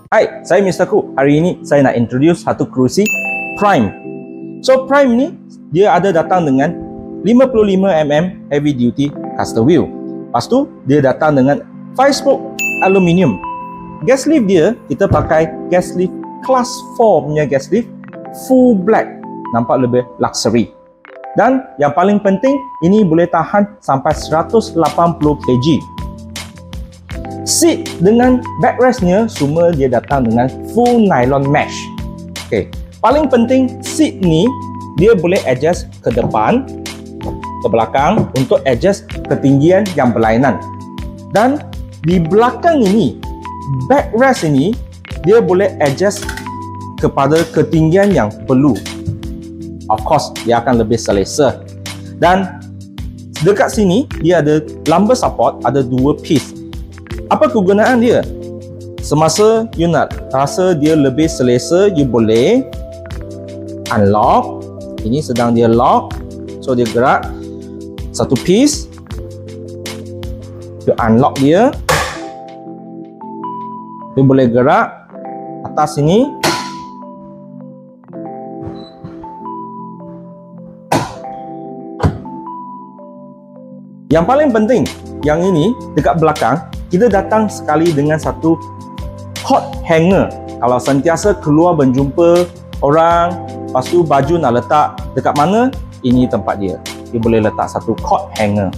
Hai, saya Mr. Ku. Hari ini saya nak introduce satu kerusi Prime. So Prime ni dia ada datang dengan 55mm heavy duty caster wheel. Lepas tu dia datang dengan 5 spoke aluminium. Gas lift dia kita pakai gas lift class 4 punya gas lift full black. Nampak lebih luxury. Dan yang paling penting, ini boleh tahan sampai 180 kg. Seat dengan backrestnya semua dia datang dengan full nylon mesh. Okay. Paling penting, seat ni dia boleh adjust ke depan, ke belakang untuk adjust ketinggian yang berlainan. Dan di belakang ini, backrest ini dia boleh adjust kepada ketinggian yang perlu. Of course, dia akan lebih selesa. Dan dekat sini, dia ada lumbar support, ada 2 piece. Apa kegunaan dia? Semasa you nak rasa dia lebih selesa, you boleh unlock. Ini sedang dia lock, so dia gerak. Satu piece, you unlock dia. You boleh gerak atas sini. Yang paling penting, yang ini dekat belakang, kita datang sekali dengan satu hot hanger. Kalau sentiasa keluar berjumpa orang, lepas tu baju nak letak dekat mana, ini tempat dia. Dia boleh letak satu hot hanger.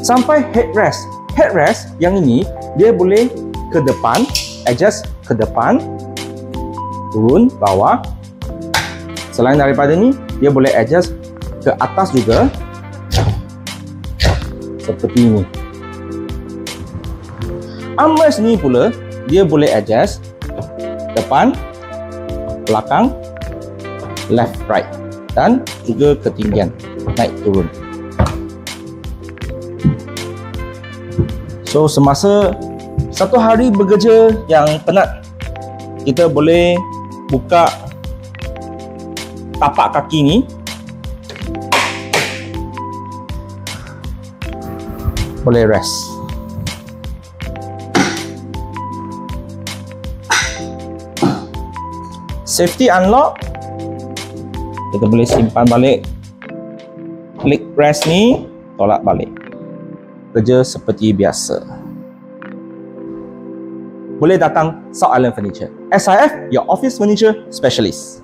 Sampai headrest. Headrest yang ini, dia boleh ke depan, adjust ke depan, turun, bawah. Selain daripada ni, dia boleh adjust ke atas juga. Seperti ini. Armrest ni pula dia boleh adjust depan, belakang, left, right dan juga ketinggian naik turun. So semasa satu hari bekerja yang penat, kita boleh buka tapak kaki ni. Boleh rest. Safety unlock. Kita boleh simpan balik. Klik rest ni, tolak balik. Kerja seperti biasa. Boleh datang South Island Furniture. SIF, your office furniture specialist.